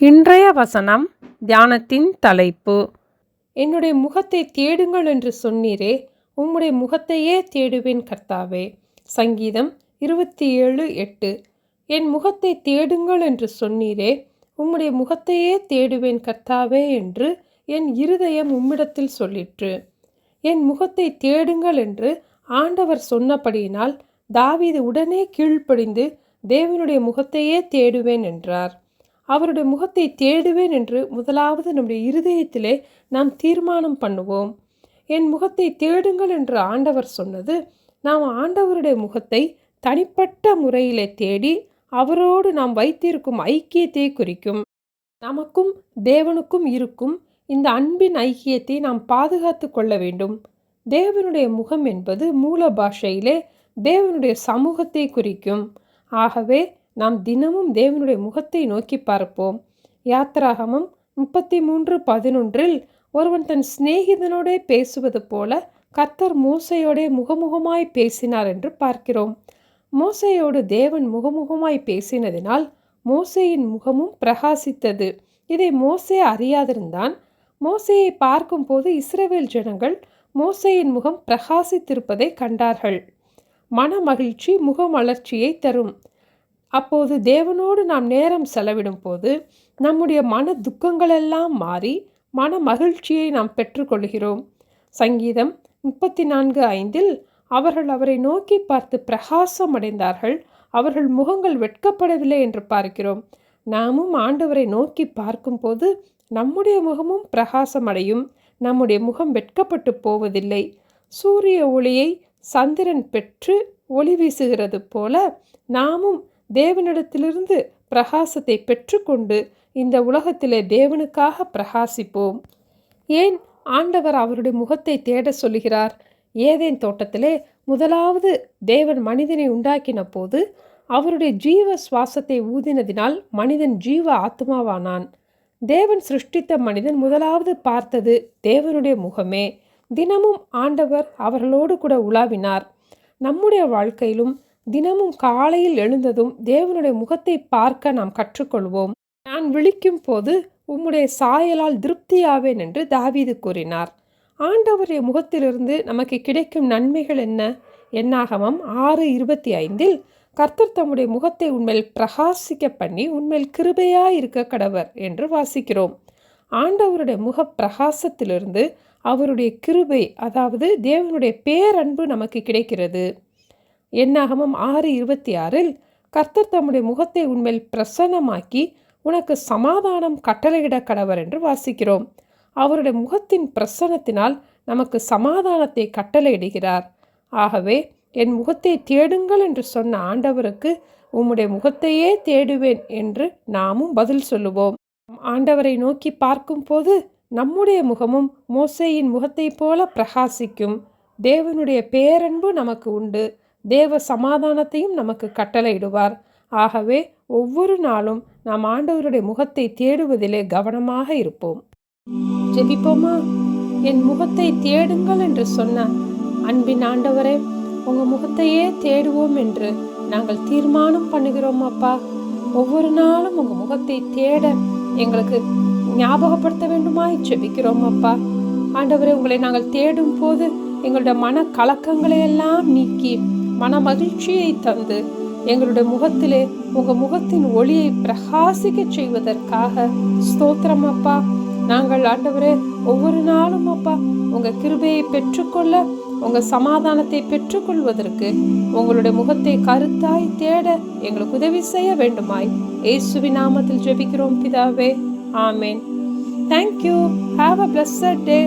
இன்றைய வசனம் தியானத்தின் தலைப்பு. என்னுடைய முகத்தை தேடுங்கள் என்று சொன்னீரே, உம்முடைய முகத்தையே தேடுவேன் கர்த்தாவே. சங்கீதம் 27:8. என் முகத்தை தேடுங்கள் என்று சொன்னீரே, உம்முடைய முகத்தையே தேடுவேன் கர்த்தாவே என்று என் இருதயம் உம்மிடத்தில் சொல்லிற்று. என் முகத்தை தேடுங்கள் என்று ஆண்டவர் சொன்னபடியினால் தாவீது உடனே கீழ்ப்படிந்து தேவனுடைய முகத்தையே தேடுவேன் என்றார். அவருடைய முகத்தை தேடுவேன் என்று முதலாவது நம்முடைய இருதயத்திலே நாம் தீர்மானம் பண்ணுவோம். என் முகத்தை தேடுங்கள் என்று ஆண்டவர் சொன்னது, நாம் ஆண்டவருடைய முகத்தை தனிப்பட்ட முறையிலே தேடி அவரோடு நாம் வைத்திருக்கும் ஐக்கியத்தை குறிக்கும். நமக்கும் தேவனுக்கும் இருக்கும் இந்த அன்பின் ஐக்கியத்தை நாம் பாதுகாத்து கொள்ள வேண்டும். தேவனுடைய முகம் என்பது மூல பாஷையிலே தேவனுடைய சமூகத்தை குறிக்கும். ஆகவே நாம் தினமும் தேவனுடைய முகத்தை நோக்கி பார்ப்போம். யாத்திராகமம் 33:11 ஒருவன் தன் சிநேகிதனோடே பேசுவது போல கர்த்தர் மோசையோடே முகமுகமாய் பேசினார் என்று பார்க்கிறோம். மோசையோடு தேவன் முகமுகமாய் பேசினதினால் மோசேயின் முகமும் பிரகாசித்தது. இதை மோசே அறியாதிருந்தான். மோசேயை பார்க்கும் போது இஸ்ரவேல் ஜனங்கள் மோசேயின் முகம் பிரகாசித்திருப்பதை கண்டார்கள். மன மகிழ்ச்சி முகமலர்ச்சியை தரும். அப்போது தேவனோடு நாம் நேரம் செலவிடும் போது நம்முடைய மன துக்கங்களெல்லாம் மாறி மன மகிழ்ச்சியை நாம் பெற்றுக்கொள்கிறோம். சங்கீதம் 34:5 அவர்கள் அவரை நோக்கி பார்த்து பிரகாசம் அடைந்தார்கள், அவர்கள் முகங்கள் வெட்கப்படவில்லை என்று பார்க்கிறோம். நாமும் ஆண்டவரை நோக்கி பார்க்கும்போது நம்முடைய முகமும் பிரகாசம் அடையும். நம்முடைய முகம் வெட்கப்பட்டு போவதில்லை. சூரிய ஒளியை சந்திரன் பெற்று ஒளி வீசுகிறது போல நாமும் தேவனிடத்திலிருந்து பிரகாசத்தை பெற்றுக்கொண்டு இந்த உலகத்திலே தேவனுக்காக பிரகாசிப்போம். ஏன் ஆண்டவர் அவருடைய முகத்தை தேட சொல்லுகிறார்? ஏதேன் தோட்டத்திலே முதலாவது தேவன் மனிதனை உண்டாக்கின போது அவருடைய ஜீவ சுவாசத்தை ஊதினதினால் மனிதன் ஜீவ ஆத்மாவானான். தேவன் சிருஷ்டித்த மனிதன் முதலாவது பார்த்தது தேவனுடைய முகமே. தினமும் ஆண்டவர் அவர்களோடு கூட உலாவினார். நம்முடைய வாழ்க்கையிலும் தினமும் காலையில் எழுந்ததும் தேவனுடைய முகத்தை பார்க்க நாம் கற்றுக்கொள்வோம். நான் விழிக்கும் போது உம்முடைய சாயலால் திருப்தியாவேன் என்று தாவீது கூறினார். ஆண்டவருடைய முகத்திலிருந்து நமக்கு கிடைக்கும் நன்மைகள் என்ன? என்னாகமம் 6:25 கர்த்தர் தம்முடைய முகத்தை உன்மேல் பிரகாசிக்க பண்ணி உன்மேல் கிருபையாயிருக்க கடவர் என்று வாசிக்கிறோம். ஆண்டவருடைய முக பிரகாசத்திலிருந்து அவருடைய கிருபை, அதாவது தேவனுடைய பேரன்பு நமக்கு கிடைக்கிறது. என்னாகமம் 6:26 கர்த்தர் தம்முடைய முகத்தை உன்மேல் பிரசன்னமாக்கி உனக்கு சமாதானம் கட்டளையிட கடவர் என்று வாசிக்கிறோம். அவருடைய முகத்தின் பிரசன்னத்தினால் நமக்கு சமாதானத்தை கட்டளையிடுகிறார். ஆகவே என் முகத்தை தேடுங்கள் என்று சொன்ன ஆண்டவருக்கு உம்முடைய முகத்தையே தேடுவேன் என்று நாமும் பதில் சொல்லுவோம். ஆண்டவரை நோக்கி பார்க்கும் போது நம்முடைய முகமும் மோசேயின் முகத்தை போல பிரகாசிக்கும். தேவனுடைய பேரன்பு நமக்கு உண்டு. தேவ சமாதானத்தையும் நமக்கு கட்டளையிடுவார். ஆகவே ஒவ்வொரு நாளும் நாம் ஆண்டவருடைய முகத்தை தேடுவதிலே கவனமாக இருப்போம். ஜெபிப்போமா? என் முகத்தை தேடுங்கள் என்று சொன்ன அன்பின் ஆண்டவரே, உங்கள் முகத்தையே தேடுவோம் என்று நாங்கள் தீர்மானம் பண்ணுகிறோம் அப்பா. ஒவ்வொரு நாளும் உங்கள் முகத்தை தேட எங்களுக்கு ஞாபகப்படுத்த வேண்டுமாய் ஜெபிக்கிறோம் அப்பா. ஆண்டவரே, உங்களை நாங்கள் தேடும் போது எங்களுடைய மன கலக்கங்களை எல்லாம் நீக்கி மன மகிழ்ச்சியை தந்து எங்களுடைய முகத்திலே உங்கள் முகத்தின் ஒளியை பிரகாசிக்க செய்வதற்காக ஸ்தோத்திரம் அப்பா. நாங்கள் ஆண்டவரே ஒவ்வொரு நாளும் அப்பா உங்கள் கிருபையை பெற்றுக்கொள்ள, உங்கள் சமாதானத்தை பெற்றுக்கொள்வதற்கு உங்களுடைய முகத்தை கருத்தாய் தேட எங்களுக்கு உதவி செய்ய வேண்டுமாய் இயேசுவின் நாமத்தில் ஜெபிக்கிறோம் பிதாவே. ஆமேன். Thank you. Have a blessed day.